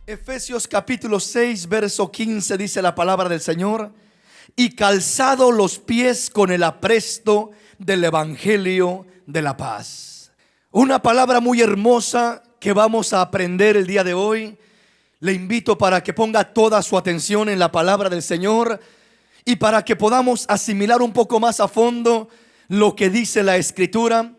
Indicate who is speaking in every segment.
Speaker 1: Efesios capítulo 6, verso 15 dice la palabra del Señor: y calzado los pies con el apresto del evangelio de la paz. Una palabra muy hermosa que vamos a aprender el día de hoy. Le invito para que ponga toda su atención en la palabra del Señor y para que podamos asimilar un poco más a fondo lo que dice la Escritura.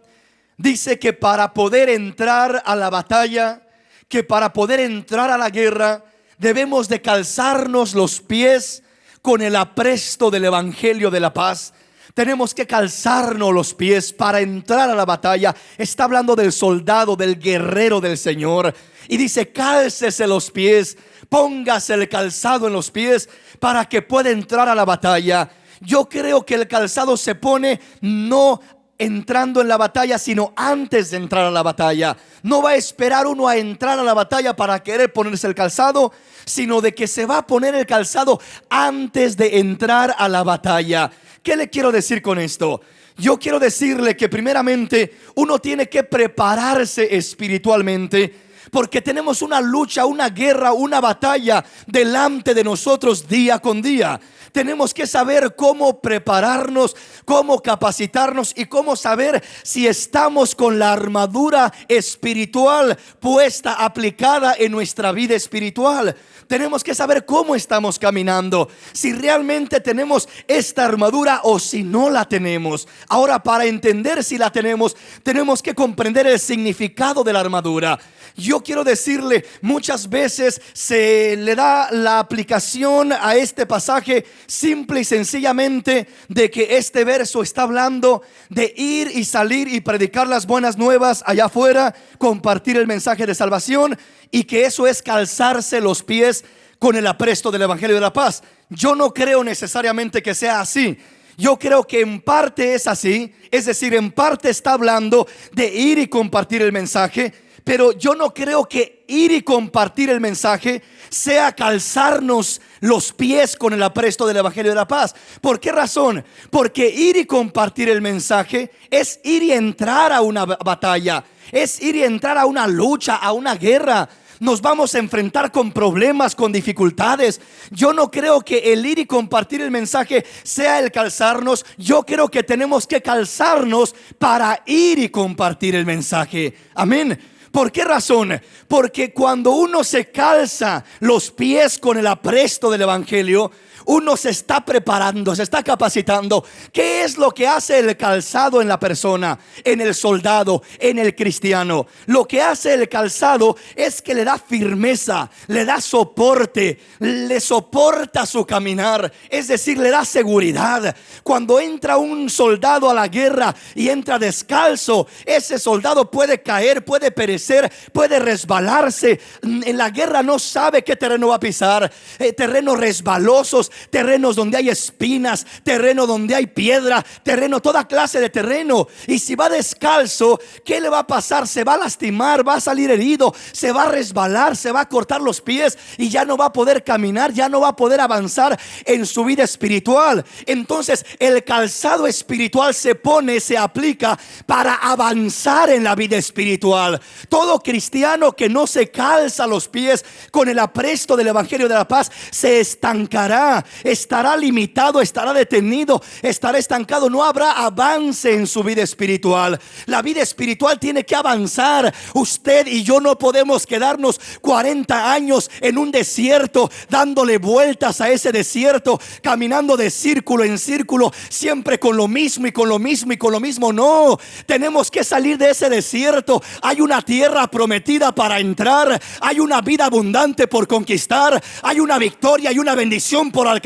Speaker 1: Dice que para poder entrar a la batalla, que para poder entrar a la guerra, debemos de calzarnos los pies con el apresto del evangelio de la paz. Tenemos que calzarnos los pies para entrar a la batalla. Está hablando del soldado, del guerrero del Señor. Y dice: cálcese los pies, póngase el calzado en los pies para que pueda entrar a la batalla. Yo creo que el calzado se pone no entrando en la batalla, sino antes de entrar a la batalla. No va a esperar uno a entrar a la batalla para querer ponerse el calzado, sino de que se va a poner el calzado antes de entrar a la batalla. ¿Qué le quiero decir con esto? Yo quiero decirle que primeramente uno tiene que prepararse espiritualmente, porque tenemos una lucha, una guerra, una batalla delante de nosotros día con día. Tenemos que saber cómo prepararnos, cómo capacitarnos y cómo saber si estamos con la armadura espiritual puesta, aplicada en nuestra vida espiritual. Tenemos que saber cómo estamos caminando, si realmente tenemos esta armadura o si no la tenemos. Ahora, para entender si la tenemos, tenemos que comprender el significado de la armadura. Yo quiero decirle, muchas veces se le da la aplicación a este pasaje simple y sencillamente de que este verso está hablando de ir y salir y predicar las buenas nuevas allá afuera, compartir el mensaje de salvación, y que eso es calzarse los pies con el apresto del evangelio de la paz. Yo no creo necesariamente que sea así. Yo creo que en parte es así, es decir, en parte está hablando de ir y compartir el mensaje, pero yo no creo que ir y compartir el mensaje sea calzarnos los pies con el apresto del evangelio de la paz. ¿Por qué razón? Porque ir y compartir el mensaje es ir y entrar a una batalla, es ir y entrar a una lucha, a una guerra. Nos vamos a enfrentar con problemas, con dificultades. Yo no creo que el ir y compartir el mensaje sea el calzarnos. Yo creo que tenemos que calzarnos para ir y compartir el mensaje. Amén. ¿Por qué razón? Porque cuando uno se calza los pies con el apresto del evangelio, uno se está preparando, se está capacitando. ¿Qué es lo que hace el calzado en la persona, en el soldado, en el cristiano? Lo que hace el calzado es que le da firmeza, le da soporte, le soporta su caminar, es decir, le da seguridad. Cuando entra un soldado a la guerra y entra descalzo, ese soldado puede caer, puede perecer, puede resbalarse. En la guerra no sabe qué terreno va a pisar, terrenos resbalosos, terrenos donde hay espinas, terreno donde hay piedra, terreno, toda clase de terreno. Y si va descalzo, ¿qué le va a pasar? Se va a lastimar, va a salir herido, se va a resbalar, se va a cortar los pies y ya no va a poder caminar, ya no va a poder avanzar en su vida espiritual. Entonces el calzado espiritual se pone, se aplica para avanzar en la vida espiritual. Todo cristiano que no se calza los pies con el apresto del evangelio de la paz se estancará, estará limitado, estará detenido, estará estancado. No habrá avance en su vida espiritual. La vida espiritual tiene que avanzar. Usted y yo no podemos quedarnos 40 años en un desierto, dándole vueltas a ese desierto, caminando de círculo en círculo, siempre con lo mismo y con lo mismo y con lo mismo. No, tenemos que salir de ese desierto. Hay una tierra prometida para entrar, hay una vida abundante por conquistar, hay una victoria y una bendición por alcanzar.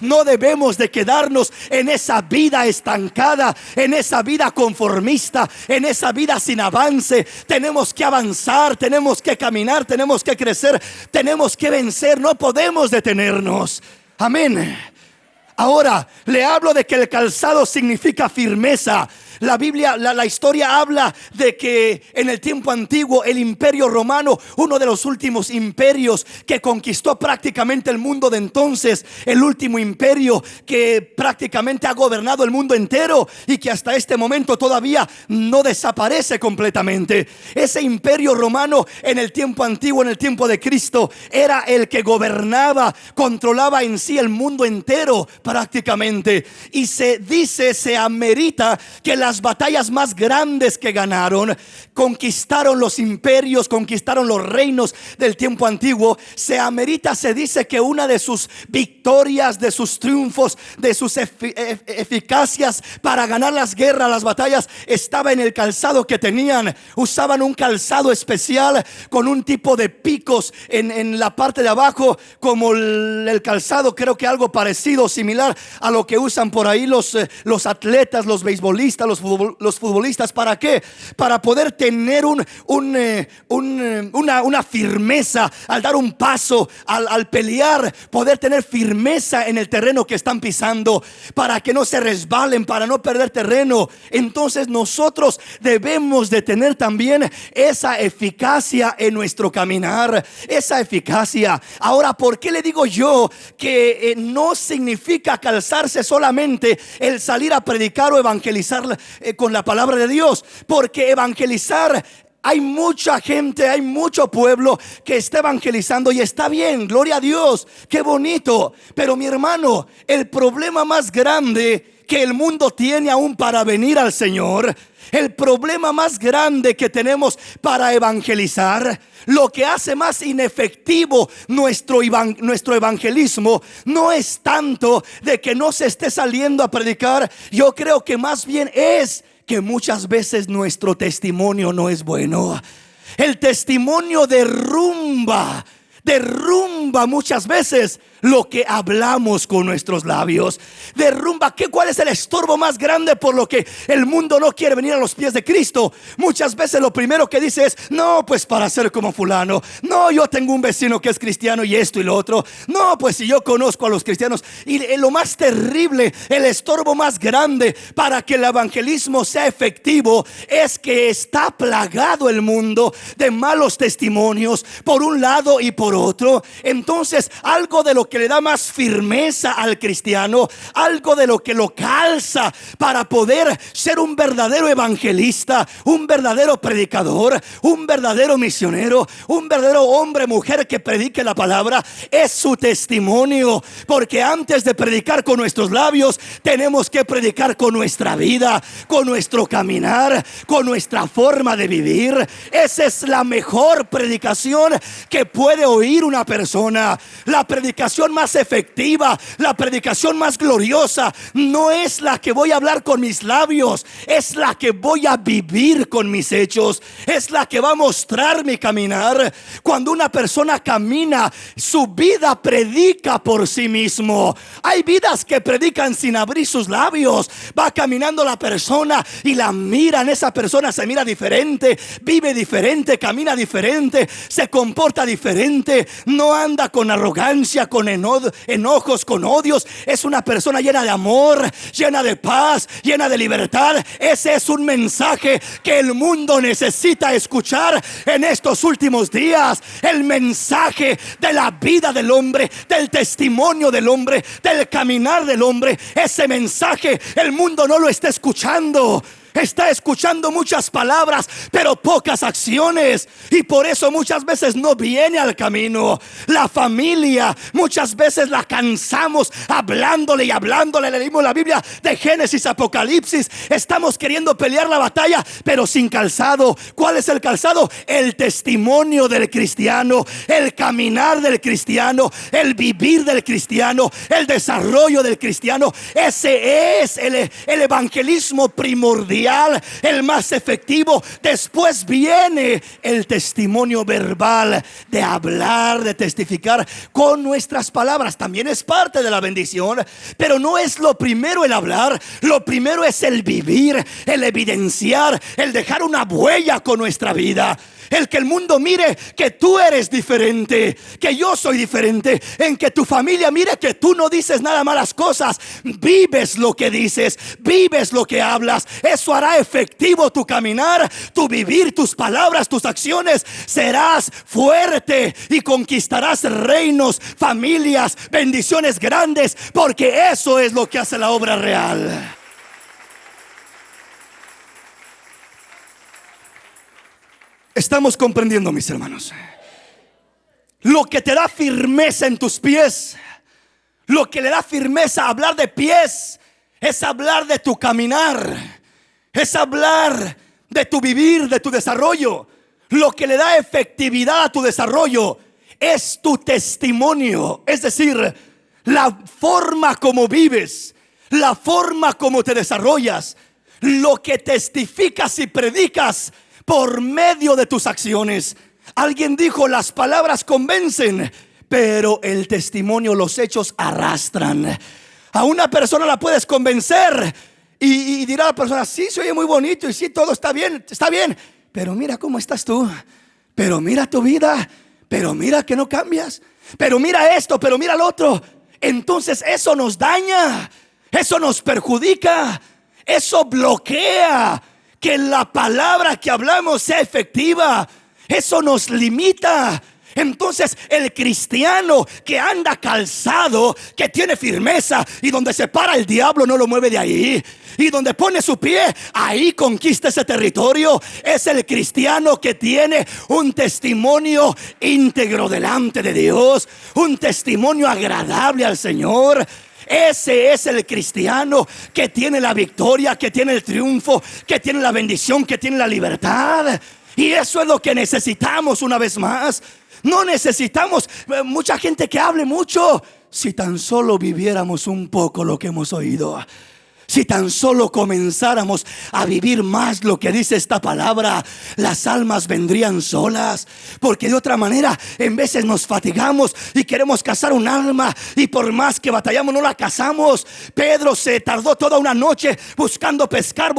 Speaker 1: No debemos de quedarnos en esa vida estancada, en esa vida conformista, en esa vida sin avance. Tenemos que avanzar, tenemos que caminar, tenemos que crecer, tenemos que vencer. No podemos detenernos. Amén. Ahora le hablo de que el calzado significa firmeza. La Biblia, la historia habla de que en el tiempo antiguo el imperio romano, uno de los últimos imperios que conquistó prácticamente el mundo de entonces, el último imperio que prácticamente ha gobernado el mundo entero y que hasta este momento todavía no desaparece completamente. Ese imperio romano en el tiempo antiguo, en el tiempo de Cristo, era el que gobernaba, controlaba en sí el mundo entero prácticamente. Y se dice, se amerita que las batallas más grandes que ganaron, conquistaron los imperios, conquistaron los reinos del tiempo antiguo. Se amerita, se dice que una de sus victorias, de sus triunfos, de sus eficacias para ganar las guerras, las batallas, estaba en el calzado que tenían. Usaban un calzado especial con un tipo de picos en la parte de abajo, como el calzado, creo que algo parecido, similar a lo que usan por ahí los atletas, los beisbolistas, los futbolistas. ¿Para qué? Para poder tener una firmeza al dar un paso, al pelear, poder tener firmeza en el terreno que están pisando, para que no se resbalen, para no perder terreno. Entonces nosotros debemos de tener también esa eficacia en nuestro caminar, esa eficacia. Ahora, ¿por qué le digo yo que no significa calzarse solamente el salir a predicar o evangelizar con la palabra de Dios? Porque evangelizar, hay mucha gente, hay mucho pueblo que está evangelizando y está bien, gloria a Dios, qué bonito. Pero mi hermano, el problema más grande que el mundo tiene aún para venir al Señor, el problema más grande que tenemos para evangelizar, lo que hace más inefectivo nuestro evangelismo, no es tanto de que no se esté saliendo a predicar. Yo creo que más bien es que muchas veces nuestro testimonio no es bueno. El testimonio derrumba muchas veces lo que hablamos con nuestros labios. Derrumba. ¿Cuál es el estorbo más grande por lo que el mundo no quiere venir a los pies de Cristo? Muchas veces lo primero que dice es: no, pues para ser como fulano. No, yo tengo un vecino que es cristiano y esto y lo otro. No, pues si yo conozco a los cristianos. Y lo más terrible, el estorbo más grande para que el evangelismo sea efectivo, es que está plagado el mundo de malos testimonios por un lado y por otro. Entonces, algo de lo que le da más firmeza al cristiano, algo de lo que lo calza para poder ser un verdadero evangelista, un verdadero predicador, un verdadero misionero, un verdadero hombre, mujer que predique la palabra, es su testimonio. Porque antes de predicar con nuestros labios, tenemos que predicar con nuestra vida, con nuestro caminar, con nuestra forma de vivir. Esa es la mejor predicación que puede oír una persona. La predicación más efectiva, la predicación más gloriosa, no es la que voy a hablar con mis labios, es la que voy a vivir con mis hechos, es la que va a mostrar mi caminar. Cuando una persona camina, su vida predica por sí mismo. Hay vidas que predican sin abrir sus labios. Va caminando la persona y la miran. Esa persona se mira diferente, vive diferente, camina diferente, se comporta diferente, no anda con arrogancia, con enojos, con odios. Es una persona llena de amor, llena de paz, llena de libertad. Ese es un mensaje que el mundo necesita escuchar en estos últimos días. El mensaje de la vida del hombre, del testimonio del hombre, del caminar del hombre. Ese mensaje el mundo no lo está escuchando. Está escuchando muchas palabras, pero pocas acciones. Y por eso muchas veces no viene al camino. La familia, muchas veces la cansamos hablándole y hablándole. Leímos la Biblia de Génesis, Apocalipsis. Estamos queriendo pelear la batalla, pero sin calzado. ¿Cuál es el calzado? El testimonio del cristiano, el caminar del cristiano, el vivir del cristiano, el desarrollo del cristiano. Ese es el evangelismo primordial, el más efectivo. Después viene el testimonio verbal, de hablar, de testificar con nuestras palabras. También es parte de la bendición, pero no es lo primero el hablar. Lo primero es el vivir, el evidenciar, el dejar una huella con nuestra vida. El que el mundo mire que tú eres diferente, que yo soy diferente. En que tu familia mire que tú no dices nada malas cosas. Vives lo que dices, vives lo que hablas. Eso hará efectivo tu caminar, tu vivir, tus palabras, tus acciones. Serás fuerte y conquistarás reinos, familias, bendiciones grandes, porque eso es lo que hace la obra real. Estamos comprendiendo, mis hermanos. Lo que te da firmeza en tus pies, lo que le da firmeza a hablar de pies, es hablar de tu caminar, es hablar de tu vivir, de tu desarrollo. Lo que le da efectividad a tu desarrollo es tu testimonio, es decir, la forma como vives, la forma como te desarrollas, lo que testificas y predicas por medio de tus acciones. Alguien dijo: las palabras convencen, pero el testimonio, los hechos arrastran. A una persona la puedes convencer y dirá la persona: sí, se oye muy bonito y sí, todo está bien, pero mira cómo estás tú, pero mira tu vida, pero mira que no cambias, pero mira esto, pero mira lo otro. Entonces eso nos daña, eso nos perjudica, eso bloquea que la palabra que hablamos sea efectiva. Eso nos limita. Entonces el cristiano que anda calzado, que tiene firmeza, y donde se para el diablo no lo mueve de ahí, y donde pone su pie, ahí conquista ese territorio, es el cristiano que tiene un testimonio íntegro delante de Dios, un testimonio agradable al Señor. Ese es el cristiano que tiene la victoria, que tiene el triunfo, que tiene la bendición, que tiene la libertad. Y eso es lo que necesitamos una vez más. No necesitamos mucha gente que hable mucho. Si tan solo viviéramos un poco lo que hemos oído, si tan solo comenzáramos a vivir más lo que dice esta palabra, las almas vendrían solas. Porque de otra manera, en veces nos fatigamos y queremos cazar un alma, y por más que batallamos no la cazamos. Pedro se tardó toda una noche buscando pescar,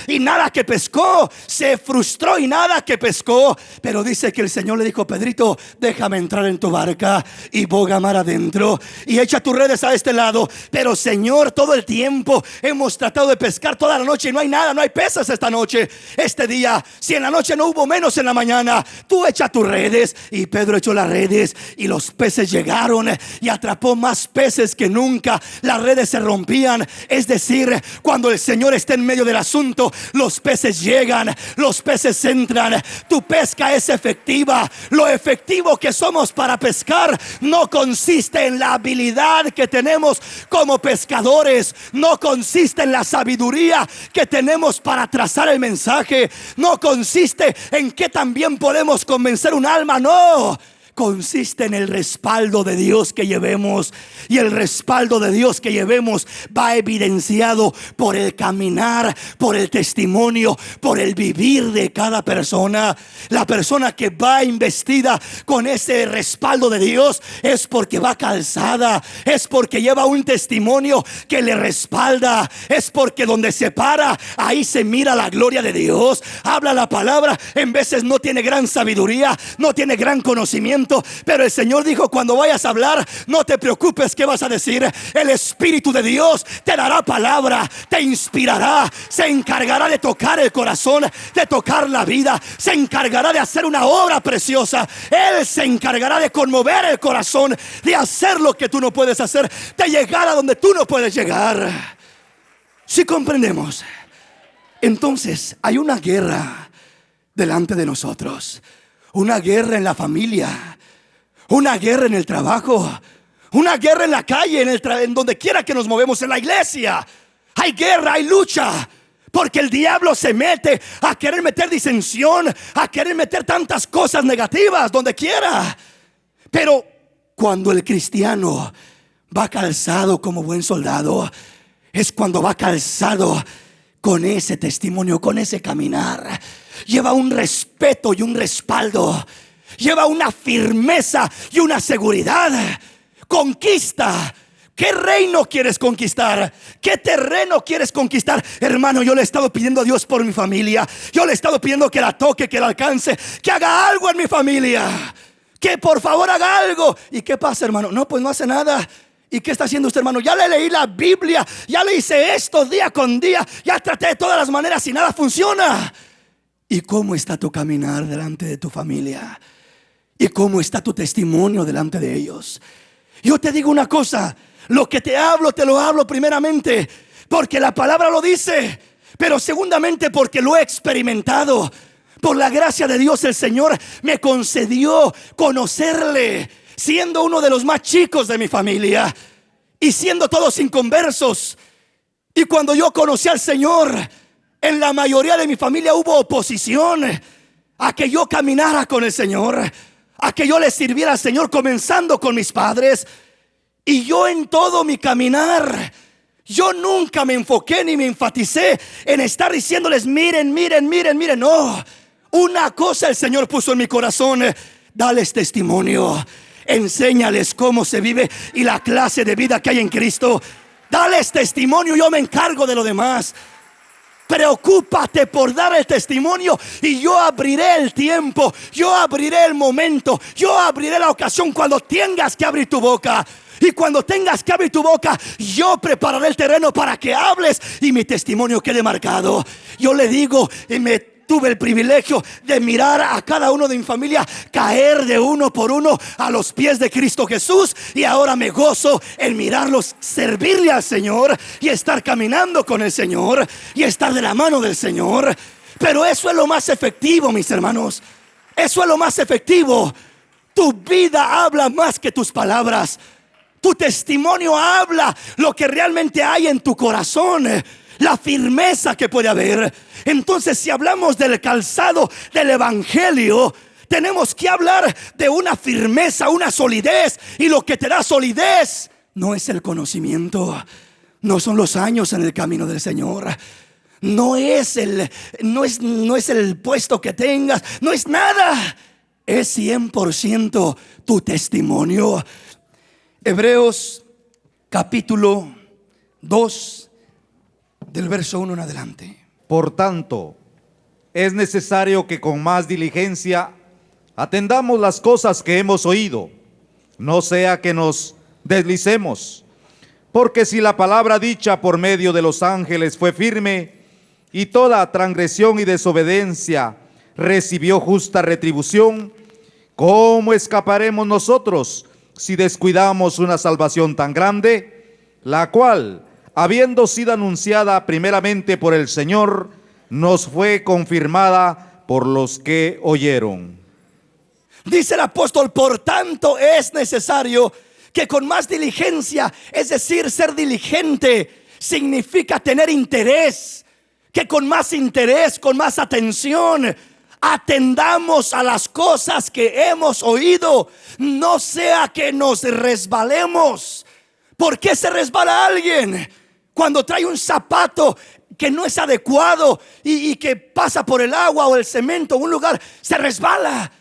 Speaker 1: y nada que pescó. Se frustró y nada que pescó. Pero dice que el Señor le dijo: Pedrito, déjame entrar en tu barca y boga mar adentro y echa tus redes a este lado. Pero Señor, todo el tiempo hemos tratado de pescar toda la noche y no hay nada, no hay peces esta noche, este día. Si en la noche no hubo, menos en la mañana. Tú echa tus redes. Y Pedro echó las redes y los peces llegaron y atrapó más peces que nunca. Las redes se rompían. Es decir, cuando el Señor está en medio del asunto, los peces llegan, los peces entran. Tu pesca es efectiva. Lo efectivo que somos para pescar no consiste en la habilidad que tenemos como pescadores, no consiste en la sabiduría que tenemos para trazar el mensaje, no consiste en que también podemos convencer un alma, no. Consiste en el respaldo de Dios que llevemos. Y el respaldo de Dios que llevemos va evidenciado por el caminar, por el testimonio, por el vivir de cada persona. La persona que va investida con ese respaldo de Dios es porque va calzada, es porque lleva un testimonio que le respalda, es porque donde se para, ahí se mira la gloria de Dios. Habla la palabra, en veces no tiene gran sabiduría, no tiene gran conocimiento, pero el Señor dijo: cuando vayas a hablar, no te preocupes qué vas a decir. El Espíritu de Dios te dará palabra, te inspirará, se encargará de tocar el corazón, de tocar la vida, se encargará de hacer una obra preciosa. Él se encargará de conmover el corazón, de hacer lo que tú no puedes hacer, de llegar a donde tú no puedes llegar. Si comprendemos, entonces hay una guerra delante de nosotros. Una guerra en la familia, una guerra en el trabajo, una guerra en la calle, en donde quiera que nos movemos, en la iglesia. Hay guerra, hay lucha, porque el diablo se mete a querer meter disensión, a querer meter tantas cosas negativas donde quiera. Pero cuando el cristiano va calzado como buen soldado, es cuando va calzado con ese testimonio, con ese caminar. Lleva un respeto y un respaldo, lleva una firmeza y una seguridad. Conquista ¿Qué reino quieres conquistar? ¿Qué terreno quieres conquistar? Hermano, yo le he estado pidiendo a Dios por mi familia. Yo le he estado pidiendo que la toque, que la alcance, que haga algo en mi familia. Que por favor haga algo. ¿Y qué pasa, hermano? No, pues no hace nada. ¿Y qué está haciendo usted, hermano? Ya le leí la Biblia, ya le hice esto día con día, ya traté de todas las maneras y nada funciona. ¿Y cómo está tu caminar delante de tu familia? ¿Y cómo está tu testimonio delante de ellos? Yo te digo una cosa, lo que te lo hablo primeramente porque la palabra lo dice, pero segundamente porque lo he experimentado. Por la gracia de Dios, el Señor me concedió conocerle, siendo uno de los más chicos de mi familia y siendo todos inconversos. Y cuando yo conocí al Señor, en la mayoría de mi familia hubo oposición a que yo caminara con el Señor, a que yo le sirviera al Señor, comenzando con mis padres. Y yo en todo mi caminar, yo nunca me enfoqué ni me enfaticé en estar diciéndoles: miren, miren, miren, miren. No, una cosa el Señor puso en mi corazón: dales testimonio, enséñales cómo se vive y la clase de vida que hay en Cristo. Dales testimonio, yo me encargo de lo demás. Preocúpate por dar el testimonio y yo abriré el tiempo, yo abriré el momento, yo abriré la ocasión cuando tengas que abrir tu boca. Y cuando tengas que abrir tu boca, yo prepararé el terreno para que hables y mi testimonio quede marcado. Yo le digo, y tuve el privilegio de mirar a cada uno de mi familia caer de uno por uno a los pies de Cristo Jesús. Y ahora me gozo en mirarlos servirle al Señor y estar caminando con el Señor y estar de la mano del Señor. Pero eso es lo más efectivo, mis hermanos. Eso es lo más efectivo. Tu vida habla más que tus palabras. Tu testimonio habla lo que realmente hay en tu corazón, la firmeza que puede haber. Entonces, si hablamos del calzado del evangelio, tenemos que hablar de una firmeza, una solidez. Y lo que te da solidez no es el conocimiento, no son los años en el camino del Señor, no es el puesto que tengas, no es nada. Es 100% tu testimonio. Hebreos capítulo 2, del verso 1 en adelante.
Speaker 2: Por tanto, es necesario que con más diligencia atendamos las cosas que hemos oído, no sea que nos deslicemos. Porque si la palabra dicha por medio de los ángeles fue firme, y toda transgresión y desobediencia recibió justa retribución, ¿cómo escaparemos nosotros si descuidamos una salvación tan grande, la cual, habiendo sido anunciada primeramente por el Señor, nos fue confirmada por los que oyeron?
Speaker 1: Dice el apóstol: por tanto es necesario que con más diligencia, es decir, ser diligente significa tener interés, que con más interés, con más atención, atendamos a las cosas que hemos oído, no sea que nos resbalemos. ¿Por qué se resbala alguien? Cuando trae un zapato que no es adecuado y que pasa por el agua o el cemento o un lugar, se resbala.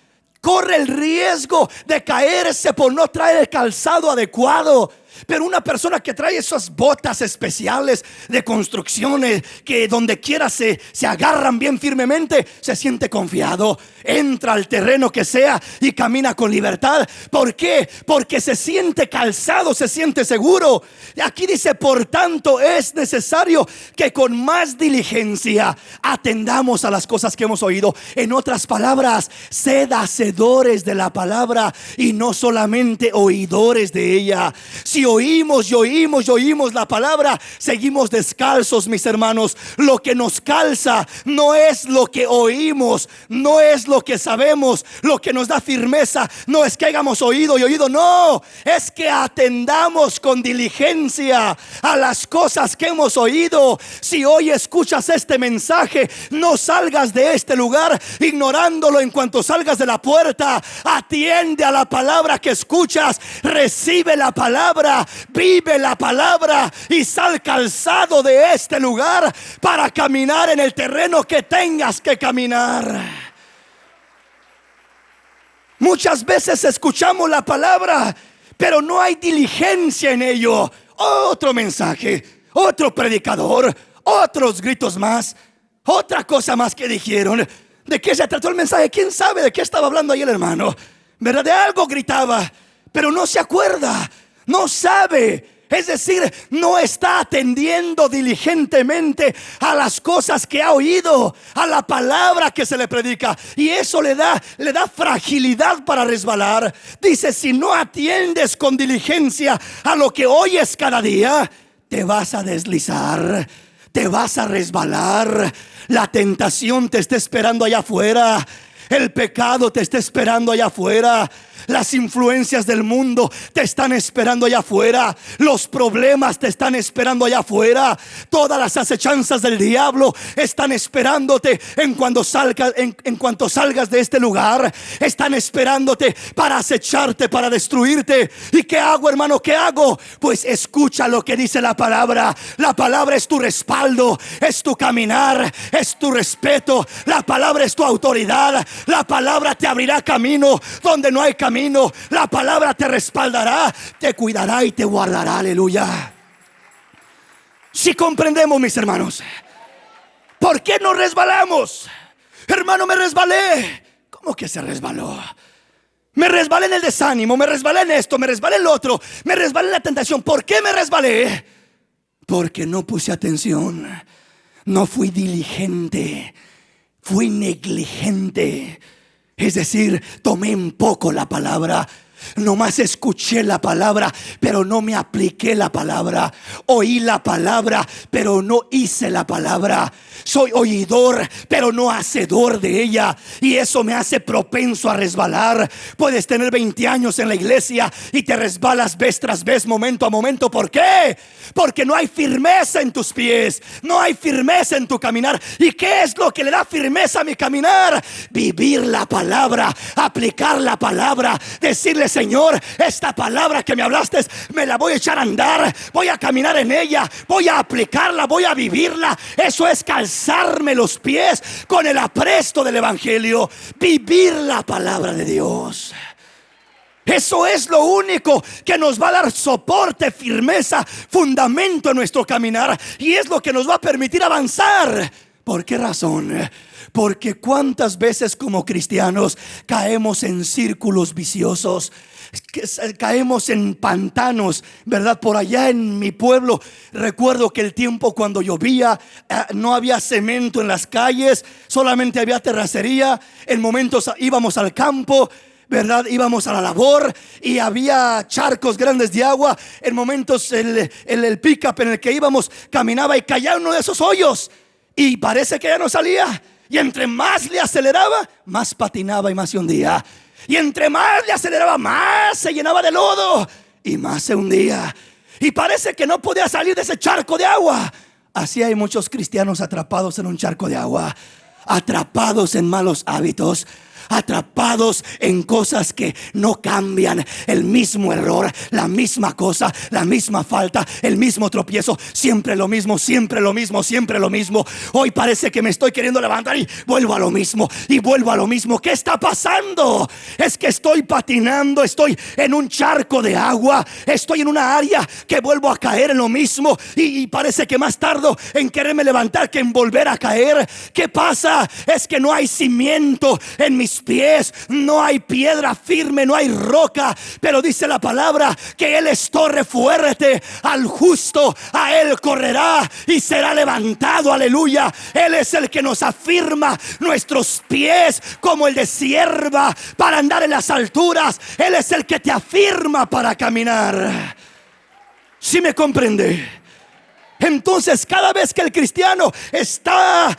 Speaker 1: Corre el riesgo de caerse por no traer el calzado adecuado. Pero una persona que trae esas botas especiales de construcciones, que donde quiera se agarran bien firmemente, se siente confiado, entra al terreno que sea y camina con libertad. ¿Por qué? Porque se siente calzado, se siente seguro. Aquí dice: por tanto es necesario que con más diligencia atendamos a las cosas que hemos oído. En otras palabras, sed hacedores de la palabra y no solamente oidores de ella. Si oímos y oímos y oímos la palabra, seguimos descalzos, mis hermanos. Lo que nos calza no es lo que oímos, no es lo que sabemos. Lo que nos da firmeza no es que hayamos oído y oído, no, es que atendamos con diligencia a las cosas que hemos oído. Si hoy escuchas este mensaje, no salgas de este lugar ignorándolo en cuanto salgas de la puerta. Atiende a la palabra que escuchas, recibe la palabra, vive la palabra y sal calzado de este lugar para caminar en el terreno que tengas que caminar. Muchas veces escuchamos la palabra, pero no hay diligencia en ello. otro mensaje, otro predicador, otros gritos más, otra cosa más que dijeron. ¿De qué se trató el mensaje? ¿Quién sabe de qué estaba hablando ahí el hermano? ¿Verdad? De algo gritaba, pero no se acuerda, no sabe. Es decir, no está atendiendo diligentemente a las cosas que ha oído, a la palabra que se le predica. Y eso le da fragilidad para resbalar. Dice, si no atiendes con diligencia a lo que oyes cada día, te vas a deslizar, te vas a resbalar. La tentación te está esperando allá afuera. El pecado te está esperando allá afuera. Las influencias del mundo te están esperando allá afuera. Los problemas te están esperando allá afuera. Todas las acechanzas del diablo están esperándote en cuanto salgas de este lugar. Están esperándote para acecharte, para destruirte. ¿Y qué hago, hermano? ¿Qué hago? Pues escucha lo que dice la palabra. La palabra es tu respaldo, es tu caminar, es tu respeto. La palabra es tu autoridad. La palabra te abrirá camino donde no hay camino. La palabra te respaldará, te cuidará y te guardará. Aleluya. Si comprendemos, mis hermanos, ¿por qué nos resbalamos? Hermano, me resbalé. ¿Cómo que se resbaló? Me resbalé en el desánimo, me resbalé en esto, me resbalé en lo otro, me resbalé en la tentación. ¿Por qué me resbalé? Porque no puse atención, no fui diligente, fui negligente. Es decir, tomé en poco la palabra. Nomás escuché la palabra, pero no me apliqué la palabra. Oí la palabra, pero no hice la palabra. Soy oidor, pero no hacedor de ella. Y eso me hace propenso a resbalar. Puedes tener 20 años en la iglesia y te resbalas vez tras vez, momento a momento. ¿Por qué? Porque no hay firmeza en tus pies, no hay firmeza en tu caminar. ¿Y qué es lo que le da firmeza a mi caminar? Vivir la palabra, aplicar la palabra, decirle: Señor, esta palabra que me hablaste, me la voy a echar a andar, voy a caminar en ella, voy a aplicarla, voy a vivirla. Eso es calzarme los pies con el apresto del evangelio, vivir la palabra de Dios. Eso es lo único que nos va a dar soporte, firmeza, fundamento en nuestro caminar, y es lo que nos va a permitir avanzar. ¿Por qué razón? Porque cuántas veces como cristianos caemos en círculos viciosos, caemos en pantanos, ¿verdad? Por allá en mi pueblo recuerdo que el tiempo cuando llovía no había cemento en las calles, solamente había terracería. En momentos íbamos al campo, ¿verdad? Íbamos a la labor y había charcos grandes de agua. En momentos el pick-up en el que íbamos caminaba y caía en uno de esos hoyos y parece que ya no salía. Y entre más le aceleraba, más patinaba y más se hundía. Y entre más le aceleraba, más se llenaba de lodo y más se hundía. Y parece que no podía salir de ese charco de agua. Así hay muchos cristianos atrapados en un charco de agua, atrapados en malos hábitos, atrapados en cosas que no cambian. El mismo error, la misma cosa, la misma falta, el mismo tropiezo, siempre lo mismo, siempre lo mismo, siempre lo mismo. Hoy parece que me estoy queriendo levantar y vuelvo a lo mismo y vuelvo a lo mismo. ¿Qué está pasando? Es que estoy patinando, estoy en un charco de agua, estoy en una área que vuelvo a caer en lo mismo y parece que más tardo en quererme levantar que en volver a caer. ¿Qué pasa? Es que no hay cimiento en mis pies, no hay piedra firme, no hay roca. Pero dice la palabra que Él es torre fuerte, al justo a Él correrá y será levantado. Aleluya. Él es el que nos afirma nuestros pies como el de sierva para andar en las alturas. Él es el que te afirma para caminar. ¿Sí me comprende? Entonces cada vez que el cristiano está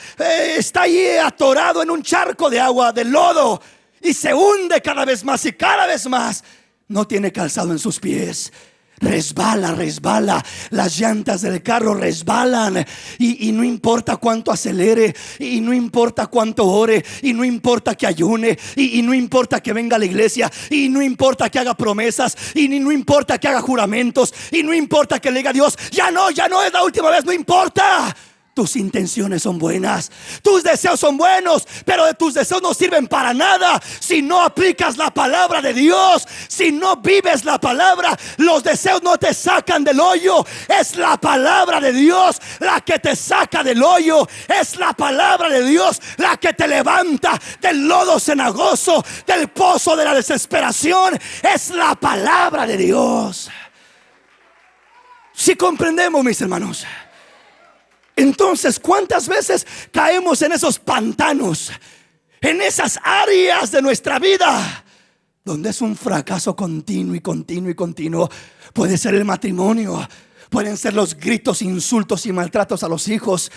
Speaker 1: ahí atorado en un charco de agua, de lodo, y se hunde cada vez más y cada vez más, no tiene calzado en sus pies, resbala, las llantas del carro resbalan y no importa cuánto acelere, y no importa cuánto ore, y no importa que ayune, y no importa que venga a la iglesia, y no importa que haga promesas, y no importa que haga juramentos, y no importa que le diga a Dios: ya no es la última vez. No importa. tus intenciones son buenas, tus deseos son buenos, pero tus deseos no sirven para nada si no aplicas la palabra de Dios, si no vives la palabra. Los deseos no te sacan del hoyo, es la palabra de Dios la que te saca del hoyo, es la palabra de Dios la que te levanta del lodo cenagoso, del pozo de la desesperación. Es la palabra de Dios. Si comprendemos, mis hermanos, entonces ¿cuántas veces caemos en esos pantanos, en esas áreas de nuestra vida donde es un fracaso continuo y continuo y continuo? Puede ser el matrimonio, pueden ser los gritos, insultos y maltratos a los hijos,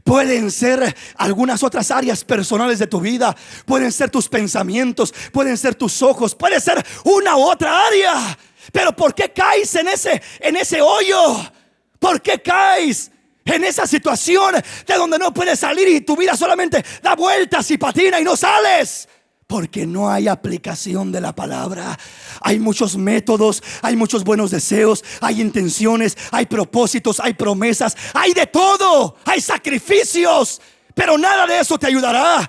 Speaker 1: pueden ser algunas otras áreas personales de tu vida, pueden ser tus pensamientos, pueden ser tus ojos, puede ser una u otra área. Pero ¿por qué caes en ese hoyo? ¿Por qué caes en esa situación de donde no puedes salir y tu vida solamente da vueltas y patina y no sales? Porque no hay aplicación de la palabra. Hay muchos métodos, hay muchos buenos deseos, hay intenciones, hay propósitos, hay promesas, hay de todo, hay sacrificios, pero nada de eso te ayudará.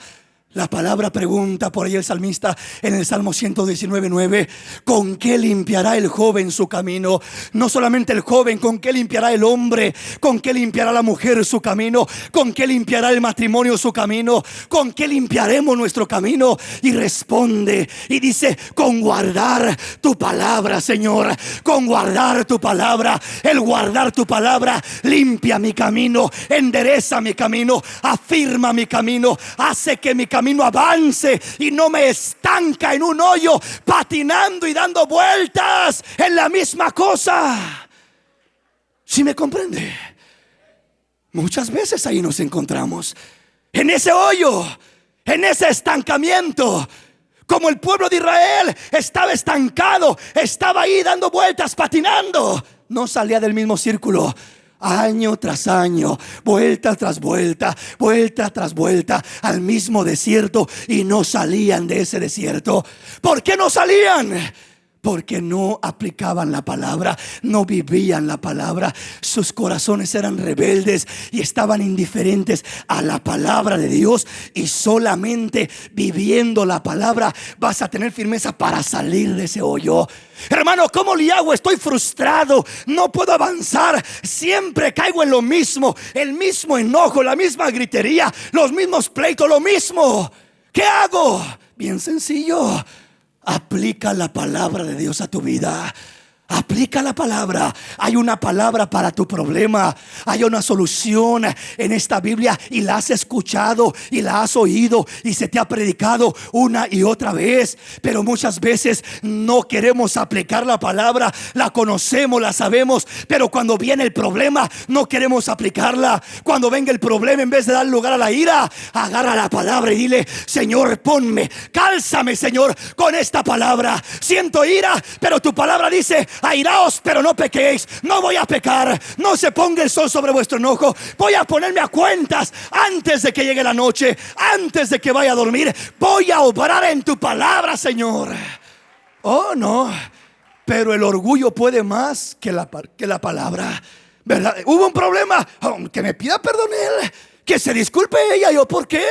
Speaker 1: La palabra pregunta por ahí el salmista en el Salmo 119:9: ¿con qué limpiará el joven su camino? No solamente el joven, ¿con qué limpiará el hombre? ¿Con qué limpiará la mujer su camino? ¿Con qué limpiará el matrimonio su camino? ¿Con qué limpiaremos nuestro camino? Y responde y dice: con guardar tu palabra, Señor, con guardar tu palabra. El guardar tu palabra limpia mi camino, endereza mi camino, afirma mi camino, hace que mi camino avance y no me estanca en un hoyo, patinando y dando vueltas en la misma cosa. ¿Sí me comprende? Muchas veces ahí nos encontramos, en ese hoyo, en ese estancamiento. Como el pueblo de Israel estaba estancado, estaba ahí dando vueltas, patinando, no salía del mismo círculo. Año tras año, vuelta tras vuelta, vuelta tras vuelta al mismo desierto, y no salían de ese desierto. ¿Por qué no salían? Porque no aplicaban la palabra, no vivían la palabra. Sus corazones eran rebeldes y estaban indiferentes a la palabra de Dios. Y solamente viviendo la palabra vas a tener firmeza para salir de ese hoyo. Hermano, ¿cómo le hago? Estoy frustrado, no puedo avanzar, siempre caigo en lo mismo, el mismo enojo, la misma gritería, los mismos pleitos, lo mismo. ¿Qué hago? Bien sencillo: aplica la palabra de Dios a tu vida. Aplica la palabra. Hay una palabra para tu problema. Hay una solución en esta Biblia, y la has escuchado y la has oído y se te ha predicado una y otra vez. Pero muchas veces no queremos aplicar la palabra. La conocemos, la sabemos, pero cuando viene el problema no queremos aplicarla. Cuando venga el problema, en vez de dar lugar a la ira, agarra la palabra y dile: Señor, ponme, cálzame, Señor, con esta palabra. Siento ira, pero tu palabra dice: airaos, pero no pequéis. No voy a pecar. No se ponga el sol sobre vuestro enojo. Voy a ponerme a cuentas antes de que llegue la noche, antes de que vaya a dormir. Voy a obrar en tu palabra, Señor. Oh, no, pero el orgullo puede más que la palabra, ¿verdad? Hubo un problema, que me pida perdón él, que se disculpe ella. ¿Yo por qué?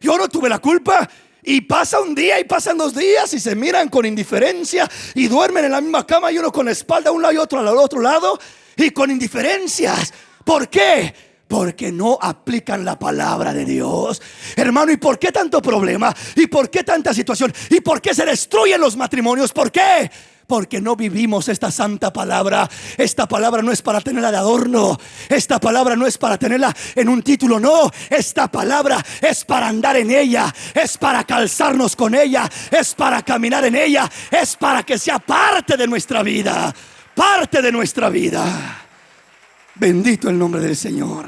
Speaker 1: Yo no tuve la culpa. Y pasa un día y pasan 2 días y se miran con indiferencia y duermen en la misma cama, y uno con la espalda a un lado y otro al otro lado, y con indiferencias. ¿Por qué? Porque no aplican la palabra de Dios. Hermano, ¿y por qué tanto problema? ¿Y por qué tanta situación? ¿Y por qué se destruyen los matrimonios? ¿Por qué? Porque no vivimos esta santa palabra. Esta palabra no es para tenerla de adorno. Esta palabra no es para tenerla en un título. No, esta palabra es para andar en ella. Es para calzarnos con ella. Es para caminar en ella. Es para que sea parte de nuestra vida. Parte de nuestra vida. Bendito el nombre del Señor.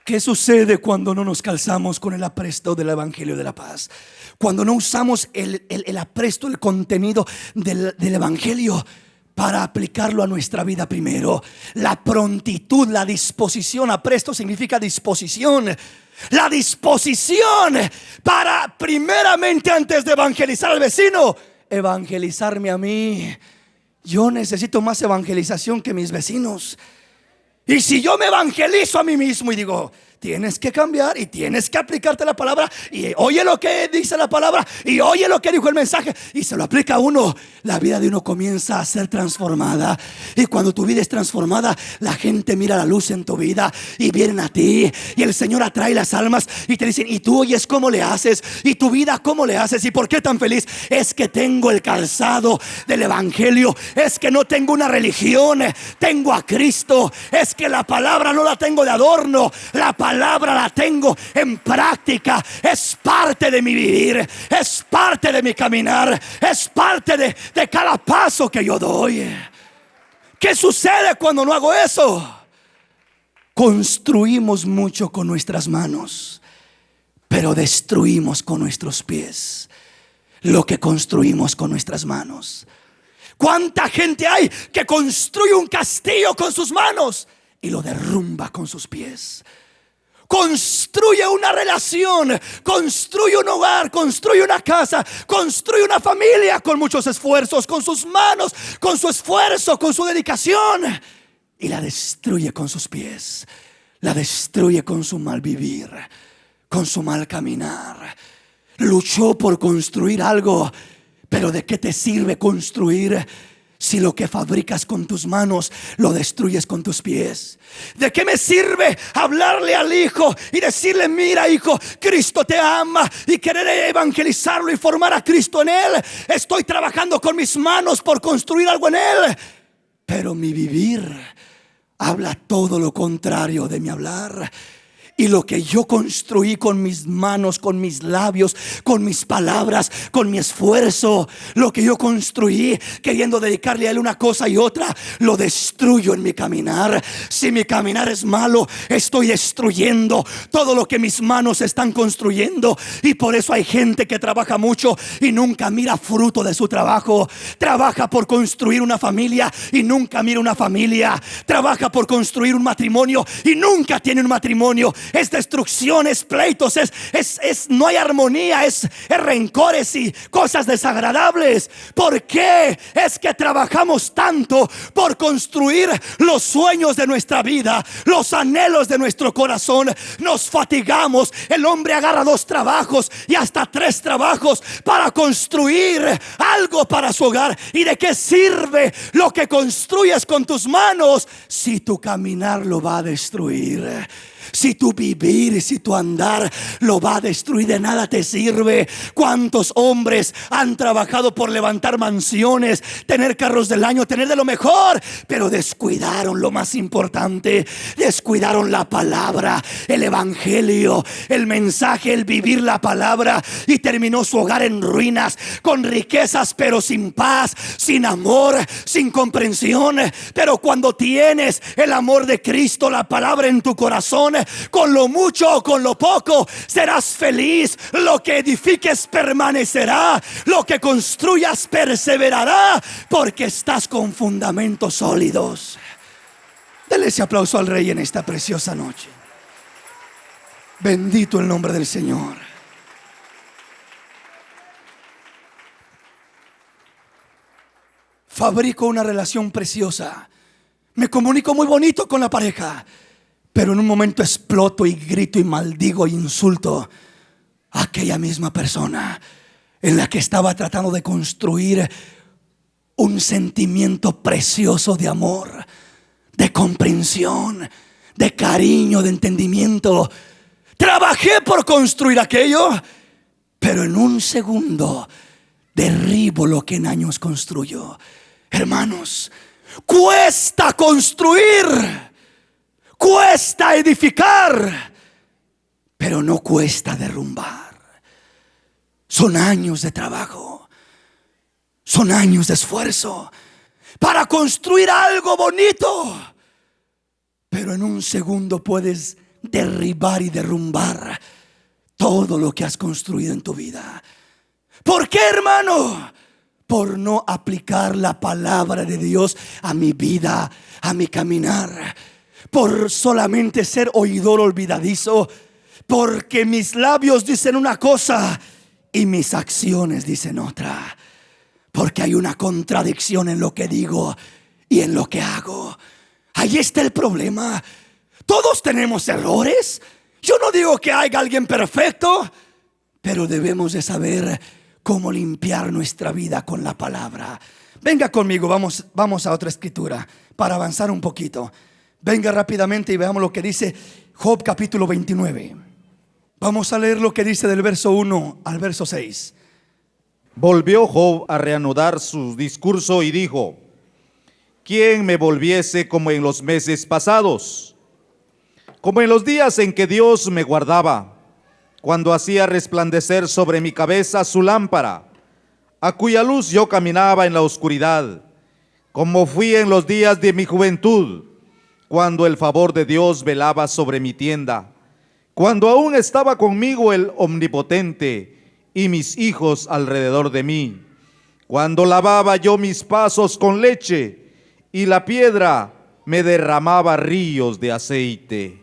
Speaker 1: ¿Qué sucede cuando no nos calzamos con el apresto del Evangelio de la paz? Cuando no usamos el apresto, el contenido del Evangelio para aplicarlo a nuestra vida primero. La prontitud, la disposición. Apresto significa disposición. La disposición para, primeramente, antes de evangelizar al vecino, evangelizarme a mí. Yo necesito más evangelización que mis vecinos. Y si yo me evangelizo a mí mismo y digo, tienes que cambiar y tienes que aplicarte la palabra, y oye lo que dice la palabra, y oye lo que dijo el mensaje, y se lo aplica a uno, la vida de uno comienza a ser transformada. Y cuando tu vida es transformada, la gente mira la luz en tu vida y vienen a ti, y el Señor atrae las almas y te dicen, y tú oyes cómo le haces, y tu vida cómo le haces, y por qué tan feliz. Es que tengo el calzado del evangelio, es que no tengo una religión, tengo a Cristo. Es que la palabra no la tengo de adorno, la palabra la tengo en práctica. Es parte de mi vivir, es parte de mi caminar, es parte de cada paso que yo doy. ¿Qué sucede cuando no hago eso? Construimos mucho con nuestras manos, pero destruimos con nuestros pies lo que construimos con nuestras manos. ¿Cuánta gente hay que construye un castillo con sus manos y lo derrumba con sus pies? Construye una relación, construye un hogar, construye una casa, construye una familia con muchos esfuerzos, con sus manos, con su esfuerzo, con su dedicación, y la destruye con sus pies, la destruye con su mal vivir, con su mal caminar. Luchó por construir algo, pero ¿de qué te sirve construir si lo que fabricas con tus manos lo destruyes con tus pies? ¿De qué me sirve hablarle al hijo y decirle, mira hijo, Cristo te ama, y querer evangelizarlo y formar a Cristo en él? Estoy trabajando con mis manos por construir algo en él, pero mi vivir habla todo lo contrario de mi hablar. Y lo que yo construí con mis manos, con mis labios, con mis palabras, con mi esfuerzo, lo que yo construí queriendo dedicarle a él una cosa y otra, lo destruyo en mi caminar. Si mi caminar es malo, estoy destruyendo todo lo que mis manos están construyendo. Y por eso hay gente que trabaja mucho y nunca mira fruto de su trabajo. Trabaja por construir una familia y nunca mira una familia. Trabaja por construir un matrimonio y nunca tiene un matrimonio. Es destrucción, es pleitos, no hay armonía, es rencores y cosas desagradables. ¿Por qué es que trabajamos tanto por construir los sueños de nuestra vida, los anhelos de nuestro corazón? Nos fatigamos. El hombre agarra 2 trabajos y hasta 3 trabajos para construir algo para su hogar. ¿Y de qué sirve lo que construyes con tus manos si tu caminar lo va a destruir? Si tu vivir y si tu andar lo va a destruir, de nada te sirve. ¿Cuántos hombres han trabajado por levantar mansiones, tener carros del año, tener de lo mejor, pero descuidaron lo más importante? Descuidaron la palabra, el evangelio, el mensaje, el vivir la palabra, y terminó su hogar en ruinas, con riquezas pero sin paz, sin amor, sin comprensión. Pero cuando tienes el amor de Cristo, la palabra en tu corazón, con lo mucho o con lo poco serás feliz. Lo que edifiques permanecerá, lo que construyas perseverará, porque estás con fundamentos sólidos. Dele ese aplauso al Rey en esta preciosa noche. Bendito el nombre del Señor. Fabrico una relación preciosa, me comunico muy bonito con la pareja, pero en un momento exploto y grito y maldigo e insulto a aquella misma persona en la que estaba tratando de construir un sentimiento precioso de amor, de comprensión, de cariño, de entendimiento. Trabajé por construir aquello, pero en un segundo derribo lo que en años construyo. Hermanos, cuesta construir, cuesta edificar, pero no cuesta derrumbar. Son años de trabajo, son años de esfuerzo para construir algo bonito, pero en un segundo puedes derribar y derrumbar todo lo que has construido en tu vida. ¿Por qué, hermano? Por no aplicar la palabra de Dios a mi vida, a mi caminar. Por solamente ser oidor olvidadizo, porque mis labios dicen una cosa y mis acciones dicen otra, porque hay una contradicción en lo que digo y en lo que hago. Ahí está el problema. Todos tenemos errores. Yo no digo que haya alguien perfecto, pero debemos de saber cómo limpiar nuestra vida con la palabra. Venga conmigo, vamos a otra escritura para avanzar un poquito. Venga rápidamente y veamos lo que dice Job capítulo 29. Vamos a leer lo que dice del verso 1 al verso 6.
Speaker 2: Volvió Job a reanudar su discurso y dijo: ¿quién me volviese como en los meses pasados? Como en los días en que Dios me guardaba, cuando hacía resplandecer sobre mi cabeza su lámpara, a cuya luz yo caminaba en la oscuridad, como fui en los días de mi juventud, cuando el favor de Dios velaba sobre mi tienda, cuando aún estaba conmigo el Omnipotente y mis hijos alrededor de mí, cuando lavaba yo mis pasos con leche y la piedra me derramaba ríos de aceite.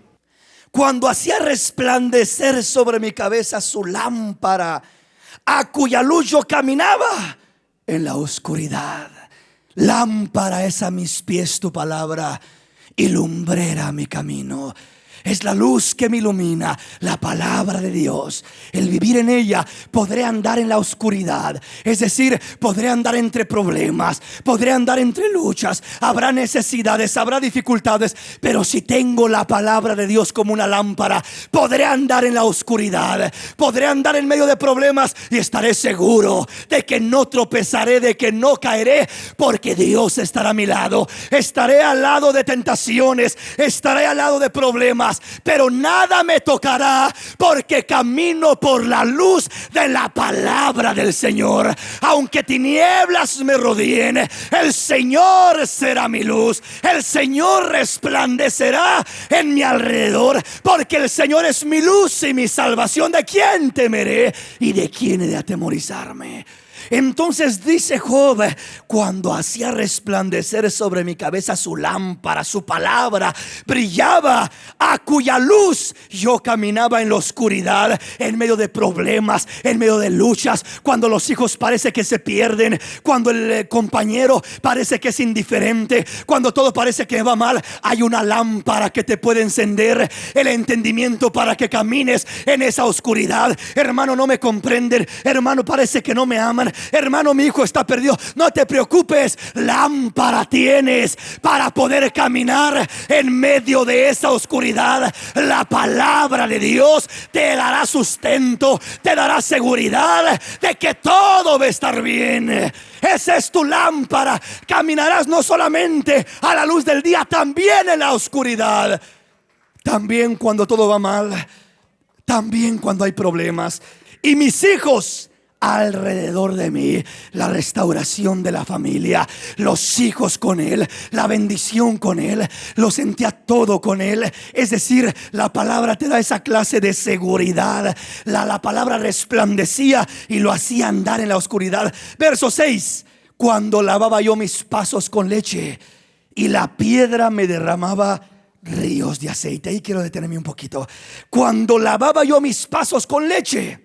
Speaker 1: Cuando hacía resplandecer sobre mi cabeza su lámpara, a cuya luz yo caminaba en la oscuridad. Lámpara es a mis pies tu palabra y lumbrera mi camino. Es la luz que me ilumina, la palabra de Dios. El vivir en ella, podré andar en la oscuridad. Es decir, podré andar entre problemas, podré andar entre luchas. Habrá necesidades, habrá dificultades, pero si tengo la palabra de Dios como una lámpara, podré andar en la oscuridad, podré andar en medio de problemas y estaré seguro de que no tropezaré, de que no caeré, porque Dios estará a mi lado. Estaré al lado de tentaciones, estaré al lado de problemas, pero nada me tocará, porque camino por la luz de la palabra del Señor. Aunque tinieblas me rodeen, el Señor será mi luz. El Señor resplandecerá en mi alrededor, porque el Señor es mi luz y mi salvación. ¿De quién temeré y de quién he de atemorizarme? Entonces dice Job: cuando hacía resplandecer sobre mi cabeza su lámpara, su palabra brillaba, a cuya luz yo caminaba en la oscuridad, en medio de problemas, en medio de luchas, cuando los hijos parece que se pierden, cuando el compañero parece que es indiferente, cuando todo parece que va mal, hay una lámpara que te puede encender el entendimiento para que camines en esa oscuridad. Hermano, no me comprenden. Hermano, parece que no me aman. Hermano, mi hijo está perdido. No te preocupes, lámpara tienes para poder caminar en medio de esa oscuridad. La palabra de Dios te dará sustento, te dará seguridad de que todo va a estar bien. Esa es tu lámpara. Caminarás no solamente a la luz del día, también en la oscuridad. También cuando todo va mal, también cuando hay problemas. Y mis hijos alrededor de mí, la restauración de la familia, los hijos con Él, la bendición con Él, lo sentía todo con Él. Es decir, la palabra te da esa clase de seguridad. La palabra resplandecía y lo hacía andar en la oscuridad. Verso 6: cuando lavaba yo mis pasos con leche y la piedra me derramaba ríos de aceite. Ahí quiero detenerme un poquito. Cuando lavaba yo mis pasos con leche,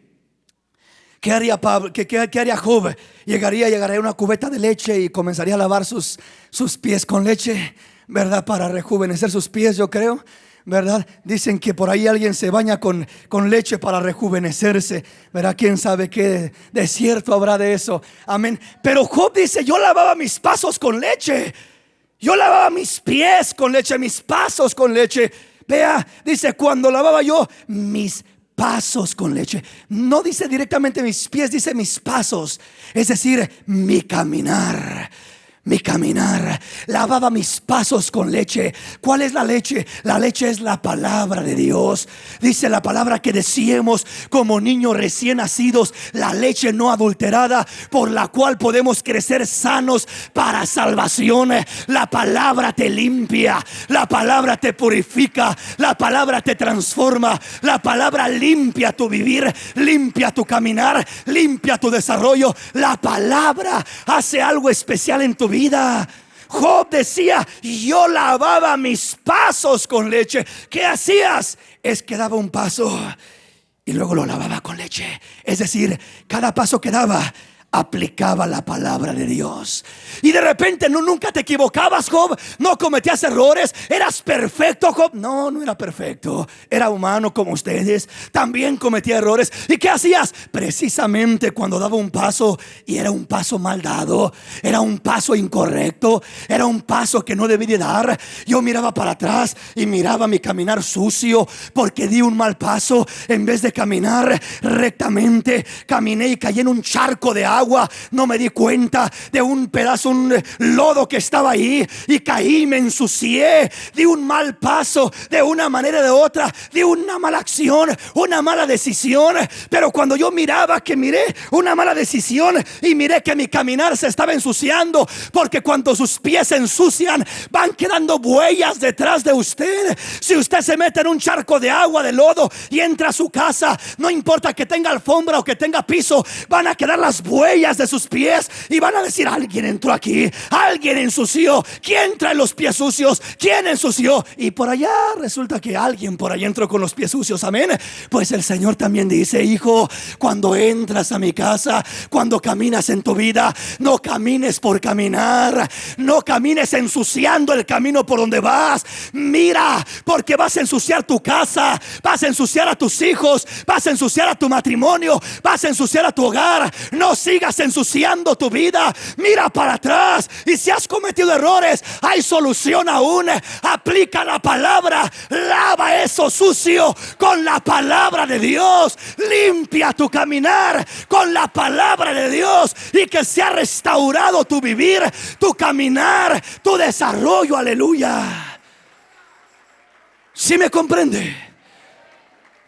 Speaker 1: ¿qué haría Pablo? ¿Qué haría Job? Llegaría a una cubeta de leche y comenzaría a lavar sus pies con leche, ¿verdad? Para rejuvenecer sus pies, yo creo, ¿verdad? Dicen que por ahí alguien se baña con leche para rejuvenecerse, ¿verdad? ¿Quién sabe qué desierto habrá de eso? Amén. Pero Job dice: yo lavaba mis pasos con leche. Yo lavaba mis pies con leche, mis pasos con leche. Vea, dice: cuando lavaba yo mis pasos con leche. No dice directamente mis pies, dice mis pasos. Es decir, mi caminar. Mi caminar, lavaba mis pasos con leche. ¿Cuál es la leche? La leche es la palabra de Dios. Dice la palabra que decíamos como niños recién nacidos, la leche no adulterada, por la cual podemos crecer sanos para salvación. La palabra te limpia, la palabra te purifica, la palabra te transforma, la palabra limpia tu vivir, limpia tu caminar, limpia tu desarrollo. La palabra hace algo especial en tu vida. Job decía: yo lavaba mis pasos con leche. ¿Qué hacías? Es que daba un paso y luego lo lavaba con leche. Es decir, cada paso que daba, aplicaba la palabra de Dios. Y de repente nunca te equivocabas, Job. No cometías errores. Eras perfecto, Job. No, no era perfecto. Era humano como ustedes. También cometía errores. ¿Y qué hacías? Precisamente cuando daba un paso y era un paso mal dado, era un paso incorrecto, era un paso que no debí de dar, yo miraba para atrás y miraba mi caminar sucio porque di un mal paso. En vez de caminar rectamente, caminé y caí en un charco de agua. No me di cuenta de un pedazo, un lodo que estaba ahí, y caí, me ensucié. Di un mal paso de una manera o de otra, di una mala acción, una mala decisión. Pero cuando yo miraba que miré una mala decisión y miré que mi caminar se estaba ensuciando, porque cuando sus pies se ensucian van quedando huellas detrás de usted. Si usted se mete en un charco de agua, de lodo, y entra a su casa, no importa que tenga alfombra o que tenga piso, van a quedar las huellas de sus pies y van a decir: alguien entró aquí, alguien ensució. ¿Quién trae los pies sucios? ¿Quién ensució? Y por allá resulta que alguien por allá entró con los pies sucios. Amén. Pues el Señor también dice: hijo, cuando entras a mi casa, cuando caminas en tu vida, no camines por caminar, no camines ensuciando el camino por donde vas. Mira, porque vas a ensuciar tu casa, vas a ensuciar a tus hijos, vas a ensuciar a tu matrimonio, vas a ensuciar a tu hogar. No sigas ensuciando tu vida. Mira para atrás, y si has cometido errores, hay solución aún. Aplica la palabra, lava eso sucio con la palabra de Dios. Limpia tu caminar con la palabra de Dios, y que sea restaurado tu vivir, tu caminar, tu desarrollo. Aleluya. ¿Sí me comprende?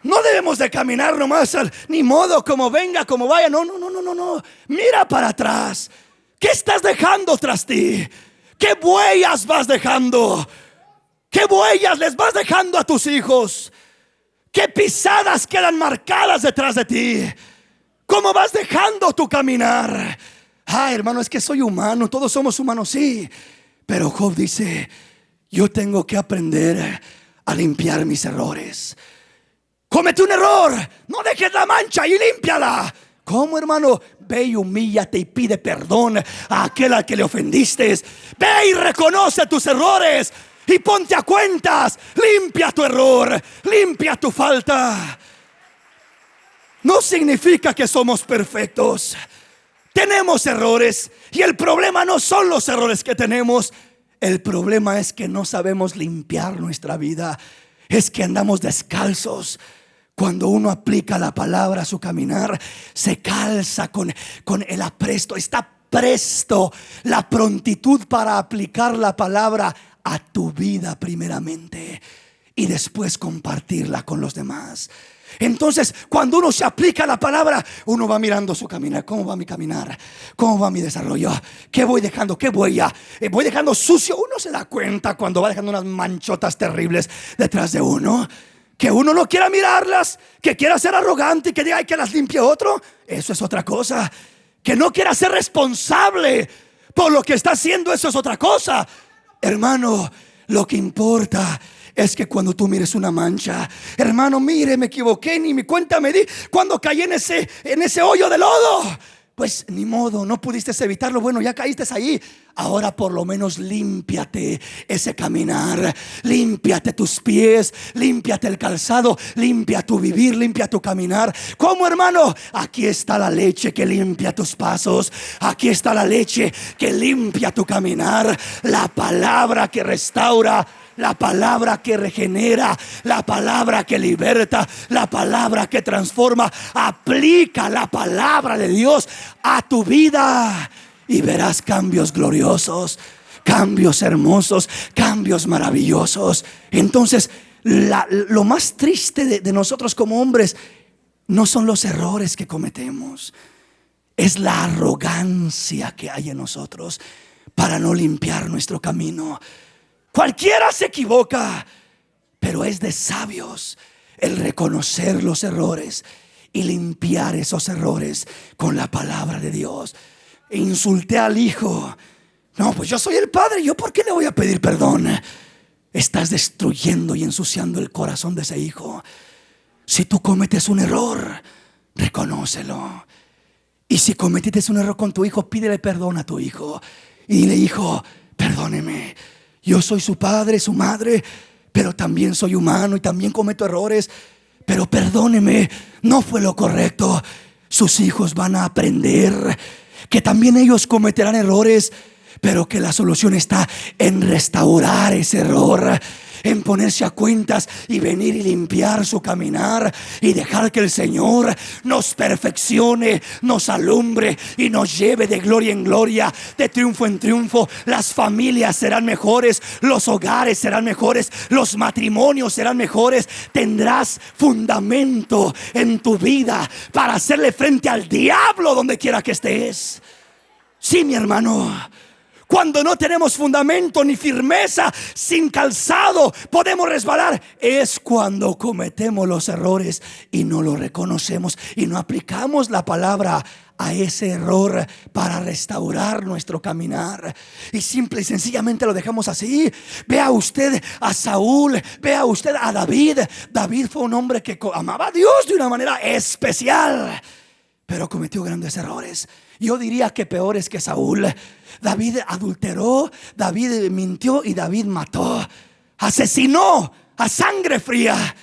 Speaker 1: No debemos de caminar nomás ni modo, como venga, como vaya. No, no, no, no, no, no. Mira para atrás. ¿Qué estás dejando tras ti? ¿Qué huellas vas dejando? ¿Qué huellas les vas dejando a tus hijos? ¿Qué pisadas quedan marcadas detrás de ti? ¿Cómo vas dejando tu caminar? Hermano, es que soy humano. Todos somos humanos, sí. Pero Job dice: yo tengo que aprender a limpiar mis errores. Comete un error, no dejes la mancha y límpiala. ¿Cómo, hermano? Ve y humíllate y pide perdón a aquel al que le ofendiste. Ve y reconoce tus errores y ponte a cuentas. Limpia tu error, limpia tu falta. No significa que somos perfectos. Tenemos errores, y el problema no son los errores que tenemos. El problema es que no sabemos limpiar nuestra vida. Es que andamos descalzos. Cuando uno aplica la palabra a su caminar, se calza con el apresto. Está presto, la prontitud para aplicar la palabra a tu vida primeramente, y después compartirla con los demás. Entonces, cuando uno se aplica la palabra, uno va mirando su caminar. ¿Cómo va mi caminar? ¿Cómo va mi desarrollo? ¿Qué voy dejando? ¿Qué huella? ¿Voy dejando sucio? Uno se da cuenta cuando va dejando unas manchotas terribles detrás de uno, que uno no quiera mirarlas, que quiera ser arrogante y que diga: ay, que las limpie otro. Eso es otra cosa. Que no quiera ser responsable por lo que está haciendo, eso es otra cosa. Hermano, lo que importa es que cuando tú mires una mancha, hermano, mire, me equivoqué, ni mi cuenta me di cuando caí en ese hoyo de lodo. Pues ni modo, no pudiste evitarlo. Bueno, ya caíste ahí. Ahora por lo menos límpiate ese caminar, límpiate tus pies, límpiate el calzado, limpia tu vivir, limpia tu caminar. ¿Cómo, hermano? Aquí está la leche que limpia tus pasos. Aquí está la leche que limpia tu caminar. La palabra que restaura, la palabra que regenera, la palabra que liberta, la palabra que transforma. Aplica la palabra de Dios a tu vida y verás cambios gloriosos, cambios hermosos, cambios maravillosos. Entonces, lo más triste de nosotros como hombres no son los errores que cometemos, es la arrogancia que hay en nosotros para no limpiar nuestro camino. Cualquiera se equivoca, pero es de sabios el reconocer los errores y limpiar esos errores con la palabra de Dios. Insulté al hijo. No, pues yo soy el padre, ¿yo por qué le voy a pedir perdón? Estás destruyendo y ensuciando el corazón de ese hijo. Si tú cometes un error, reconócelo Y si cometiste un error con tu hijo, pídele perdón a tu hijo y dile: hijo, perdóneme, yo soy su padre, su madre, pero también soy humano y también cometo errores, pero perdóneme, no fue lo correcto. Sus hijos van a aprender que también ellos cometerán errores, pero que la solución está en restaurar ese error, en ponerse a cuentas y venir y limpiar su caminar y dejar que el Señor nos perfeccione, nos alumbre y nos lleve de gloria en gloria, de triunfo en triunfo. Las familias serán mejores, los hogares serán mejores, los matrimonios serán mejores. Tendrás fundamento en tu vida para hacerle frente al diablo donde quiera que estés. Sí, mi hermano. Cuando no tenemos fundamento ni firmeza, sin calzado, podemos resbalar. Es cuando cometemos los errores y no lo reconocemos y no aplicamos la palabra a ese error para restaurar nuestro caminar, y simple y sencillamente lo dejamos así. Vea usted a Saúl, vea usted a David. David fue un hombre que amaba a Dios de una manera especial, pero cometió grandes errores. Yo diría que peores que Saúl. David adulteró, David mintió y David mató, asesinó a sangre fría.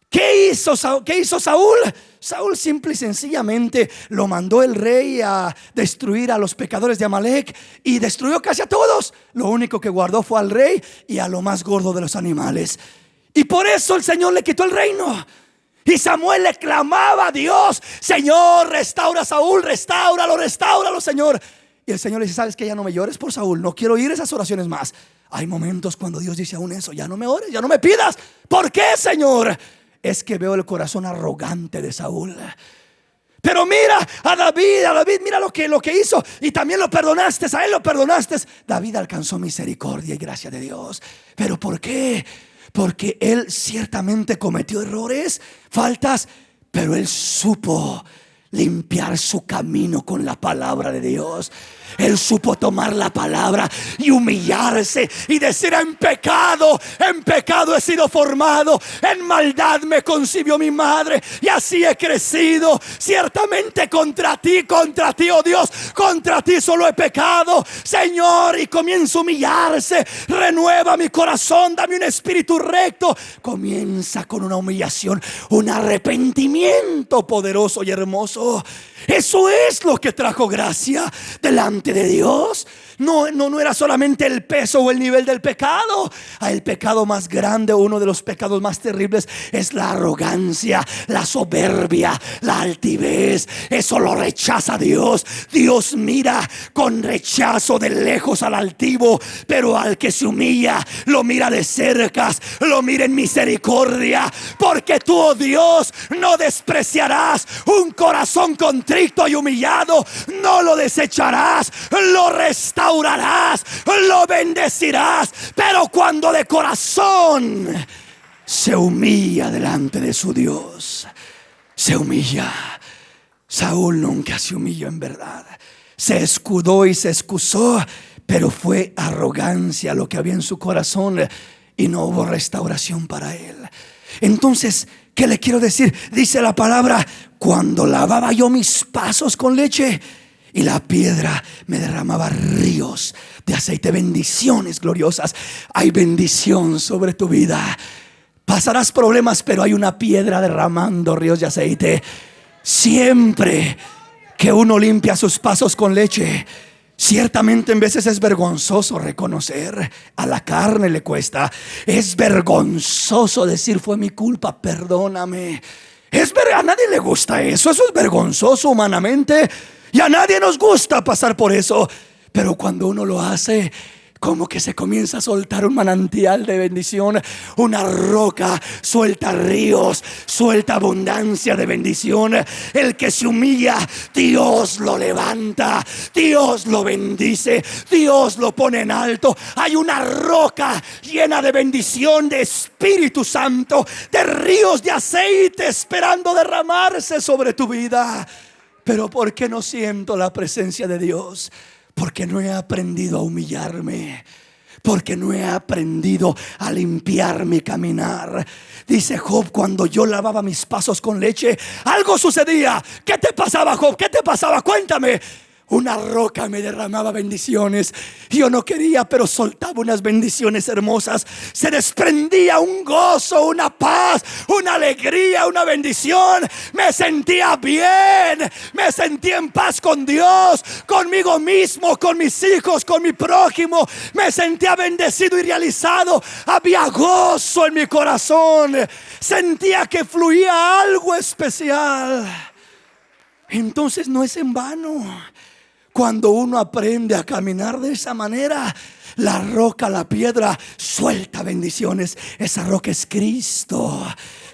Speaker 1: ¿Qué hizo Saúl? Saúl simple y sencillamente lo mandó el rey a destruir a los pecadores de Amalek y destruyó casi a todos. Lo único que guardó fue al rey y a lo más gordo de los animales. Y por eso el Señor le quitó el reino. Y Samuel le clamaba a Dios: Señor, restaura a Saúl, restáuralo, Señor. Y el Señor le dice: sabes que ya no me llores por Saúl, no quiero oír esas oraciones más. Hay momentos cuando Dios dice aún eso: ya no me ores, ya no me pidas. ¿Por qué, Señor? Es que veo el corazón arrogante de Saúl. Pero mira a David, mira lo que hizo, y también lo perdonaste, a él lo perdonaste. David alcanzó misericordia y gracia de Dios. ¿Pero por qué? Porque él ciertamente cometió errores, faltas, pero él supo limpiar su camino con la palabra de Dios. Él supo tomar la palabra y humillarse y decir: en pecado he sido formado, en maldad me concibió mi madre y así he crecido. Ciertamente contra ti, oh Dios, contra ti solo he pecado, Señor. Y comienza a humillarse: renueva mi corazón, dame un espíritu recto. Comienza con una humillación, un arrepentimiento poderoso y hermoso. Eso es lo que trajo gracia delante de Dios. No era solamente el peso o el nivel del pecado. El pecado más grande, uno de los pecados más terribles, es la arrogancia, la soberbia, la altivez. Eso lo rechaza Dios. Dios mira con rechazo de lejos al altivo, pero al que se humilla lo mira de cerca, lo mira en misericordia. Porque tú, oh Dios, no despreciarás un corazón contrito y humillado. No lo desecharás, lo restaurarás, lo bendecirás. Pero cuando de corazón se humilla delante de su Dios, se humilla. Saúl nunca se humilló en verdad. Se escudó y se excusó, pero fue arrogancia lo que había en su corazón y no hubo restauración para él. Entonces, ¿qué le quiero decir? Dice la palabra: cuando lavaba yo mis pasos con leche y la piedra me derramaba ríos de aceite. Bendiciones gloriosas. Hay bendición sobre tu vida. Pasarás problemas, pero hay una piedra derramando ríos de aceite. Siempre que uno limpia sus pasos con leche, ciertamente en veces es vergonzoso reconocer. A la carne le cuesta. Es vergonzoso decir: fue mi culpa, perdóname. A nadie le gusta eso. Eso es vergonzoso humanamente. Y a nadie nos gusta pasar por eso. Pero cuando uno lo hace, como que se comienza a soltar un manantial de bendición. Una roca suelta ríos, suelta abundancia de bendición. El que se humilla, Dios lo levanta, Dios lo bendice, Dios lo pone en alto. Hay una roca llena de bendición, de Espíritu Santo, de ríos de aceite esperando derramarse sobre tu vida. Pero ¿por qué no siento la presencia de Dios? Porque no he aprendido a humillarme. porque no he aprendido a limpiar mi caminar. Dice Job: cuando yo lavaba mis pasos con leche, algo sucedía. ¿Qué te pasaba, Job? ¿Qué te pasaba? Cuéntame. Una roca me derramaba bendiciones. Yo no quería, pero soltaba unas bendiciones hermosas. Se desprendía un gozo, una paz, una alegría, una bendición. Me sentía bien. Me sentía en paz con Dios, conmigo mismo, con mis hijos, con mi prójimo. Me sentía bendecido y realizado. Había gozo en mi corazón. Sentía que fluía algo especial. Entonces no es en vano. Cuando uno aprende a caminar de esa manera, la roca, la piedra, suelta bendiciones. Esa roca es Cristo.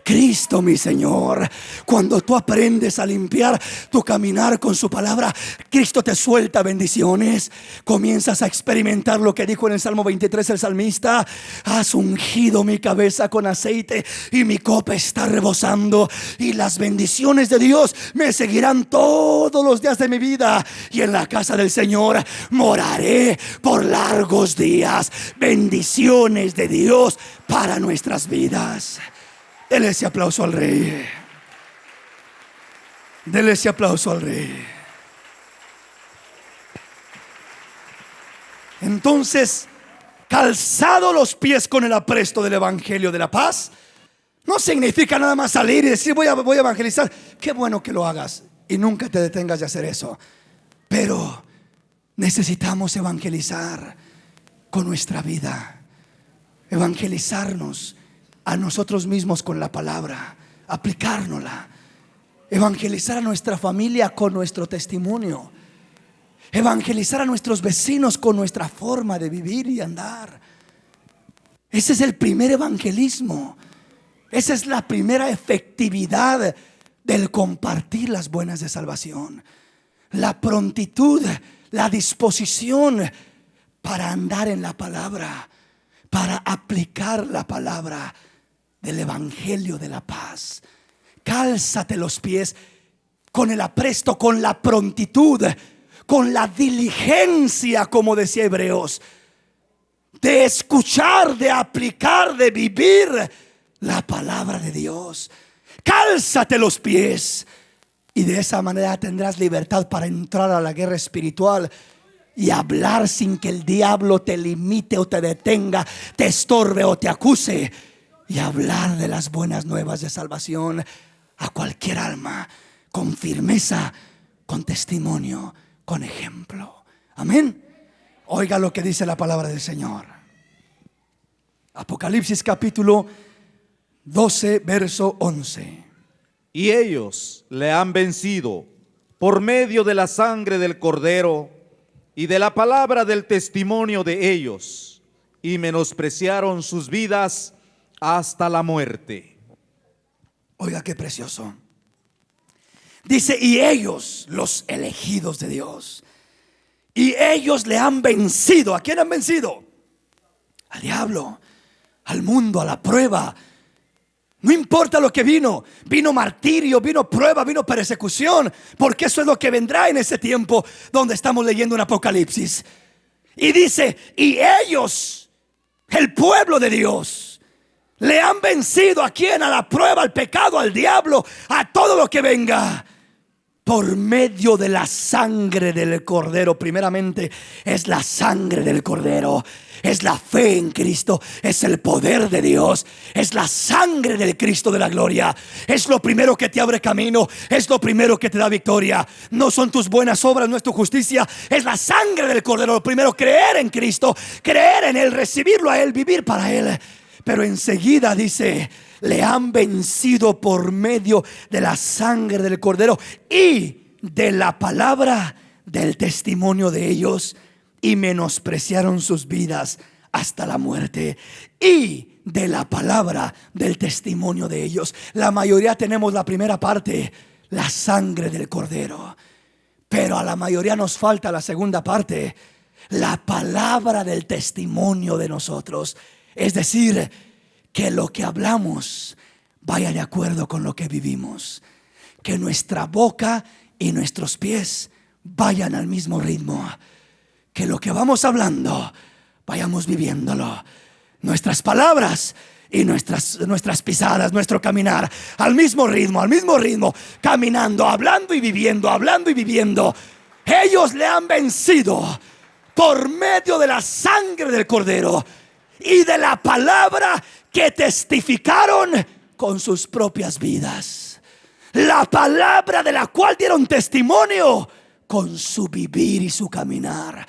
Speaker 1: Cristo, mi Señor. Cuando tú aprendes a limpiar tu caminar con su palabra, Cristo te suelta bendiciones. Comienzas a experimentar lo que dijo en el Salmo 23 el salmista: has ungido mi cabeza con aceite y mi copa está rebosando, y las bendiciones de Dios me seguirán todos los días de mi vida, y en la casa del Señor moraré por largos días. Bendiciones de Dios para nuestras vidas. Dele ese aplauso al Rey. Dele ese aplauso al Rey. Entonces, calzado los pies con el apresto del Evangelio de la paz, no significa nada más salir y decir voy a evangelizar. Qué bueno que lo hagas y nunca te detengas de hacer eso. Pero necesitamos evangelizar con nuestra vida. Evangelizarnos a nosotros mismos con la palabra, aplicárnosla. Evangelizar a nuestra familia con nuestro testimonio. Evangelizar a nuestros vecinos con nuestra forma de vivir y andar. Ese es el primer evangelismo. Esa es la primera efectividad del compartir las buenas de salvación. La prontitud, la disposición para andar en la palabra, para aplicar la palabra del Evangelio de la paz. Cálzate los pies con el apresto, con la prontitud, con la diligencia, como decía Hebreos, de escuchar, de aplicar, de vivir la palabra de Dios. Cálzate los pies y de esa manera tendrás libertad para entrar a la guerra espiritual y hablar sin que el diablo te limite o te detenga, te estorbe o te acuse, y hablar de las buenas nuevas de salvación a cualquier alma con firmeza, con testimonio, con ejemplo. Amén. Oiga lo que dice la palabra del Señor. Apocalipsis capítulo 12, verso 11.
Speaker 2: Y ellos le han vencido por medio de la sangre del Cordero y de la palabra del testimonio de ellos, y menospreciaron sus vidas hasta la muerte.
Speaker 1: Oiga qué precioso. Dice: y ellos, los elegidos de Dios, y ellos le han vencido. ¿A quién han vencido? Al diablo, al mundo, a la prueba. No importa lo que vino. Vino martirio, vino prueba, vino persecución, porque eso es lo que vendrá en ese tiempo donde estamos leyendo en Apocalipsis. Y dice: y ellos, el pueblo de Dios, le han vencido. ¿A quién? A la prueba, al pecado, al diablo, a todo lo que venga, por medio de la sangre del Cordero. Primeramente es la sangre del Cordero, es la fe en Cristo, es el poder de Dios, es la sangre del Cristo de la gloria. Es lo primero que te abre camino, es lo primero que te da victoria. No son tus buenas obras, no es tu justicia, es la sangre del Cordero. Lo primero, creer en Cristo, creer en Él, recibirlo a Él, vivir para Él. Pero enseguida dice: le han vencido por medio de la sangre del Cordero y de la palabra del testimonio de ellos, y menospreciaron sus vidas hasta la muerte. Y de la palabra del testimonio de ellos. La mayoría tenemos la primera parte, la sangre del Cordero, pero a la mayoría nos falta la segunda parte, la palabra del testimonio de nosotros. Es decir, que lo que hablamos vaya de acuerdo con lo que vivimos, que nuestra boca y nuestros pies vayan al mismo ritmo, que lo que vamos hablando vayamos viviéndolo. Nuestras palabras y nuestras pisadas, nuestro caminar al mismo ritmo, caminando, hablando y viviendo, hablando y viviendo. Ellos le han vencido por medio de la sangre del Cordero y de la palabra que testificaron con sus propias vidas. La palabra de la cual dieron testimonio con su vivir y su caminar.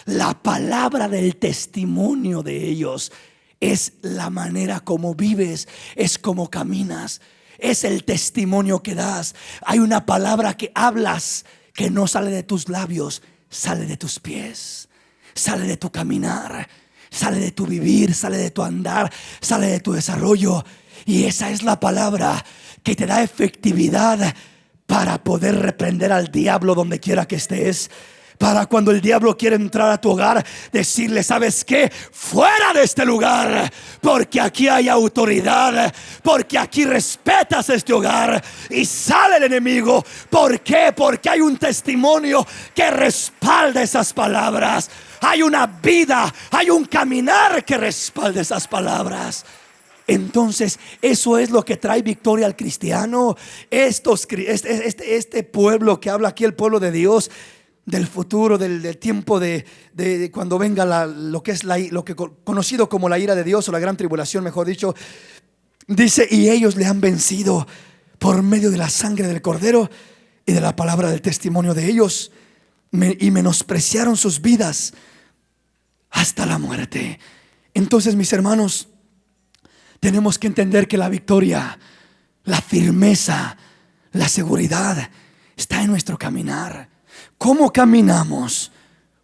Speaker 1: La palabra del testimonio de ellos es la manera como vives, es como caminas, es el testimonio que das. Hay una palabra que hablas que no sale de tus labios, sale de tus pies, sale de tu caminar, sale de tu vivir, sale de tu andar, sale de tu desarrollo. Y esa es la palabra que te da efectividad para poder reprender al diablo donde quiera que estés. Para cuando el diablo quiere entrar a tu hogar, decirle: ¿sabes qué? Fuera de este lugar, porque aquí hay autoridad, porque aquí respetas este hogar. Y sale el enemigo. ¿Por qué? Porque hay un testimonio que respalda esas palabras. Hay una vida, hay un caminar que respalda esas palabras. Entonces eso es lo que trae victoria al cristiano. Este pueblo que habla aquí, el pueblo de Dios, del futuro, del tiempo de cuando venga lo que es lo que conocido como la ira de Dios, o la gran tribulación, mejor dicho. Dice: y ellos le han vencido por medio de la sangre del Cordero y de la palabra del testimonio de ellos, y menospreciaron sus vidas hasta la muerte. Entonces, mis hermanos, tenemos que entender que la victoria, la firmeza, la seguridad está en nuestro caminar. ¿Cómo caminamos?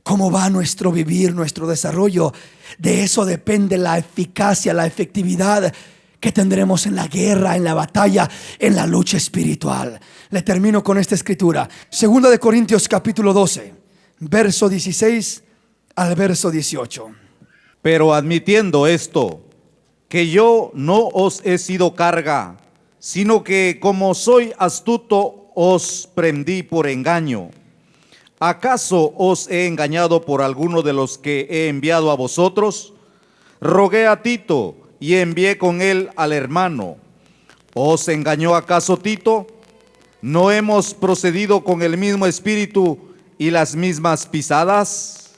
Speaker 1: ¿Cómo va nuestro vivir, nuestro desarrollo? De eso depende la eficacia, la efectividad que tendremos en la guerra, en la batalla, en la lucha espiritual. Le termino con esta escritura. 2 de Corintios capítulo 12, verso 16 al verso 18.
Speaker 2: Pero admitiendo esto, que yo no os he sido carga, sino que como soy astuto os prendí por engaño. ¿Acaso os he engañado por alguno de los que he enviado a vosotros? Rogué a Tito y envié con él al hermano. ¿Os engañó acaso Tito? ¿No hemos procedido con el mismo espíritu y las mismas pisadas?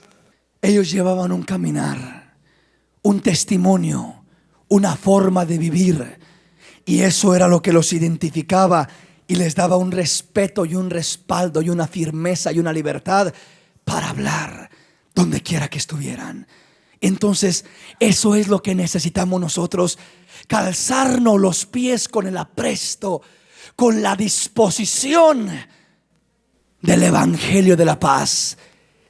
Speaker 1: Ellos llevaban un caminar, un testimonio, una forma de vivir, y eso era lo que los identificaba y les daba un respeto y un respaldo y una firmeza y una libertad para hablar donde quiera que estuvieran. Entonces eso es lo que necesitamos nosotros: calzarnos los pies con el apresto, con la disposición del evangelio de la paz,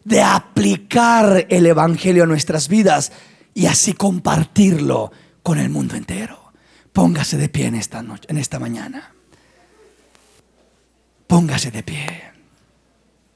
Speaker 1: de aplicar el evangelio a nuestras vidas y así compartirlo con el mundo entero. Póngase de pie en esta noche, en esta mañana. Póngase de pie.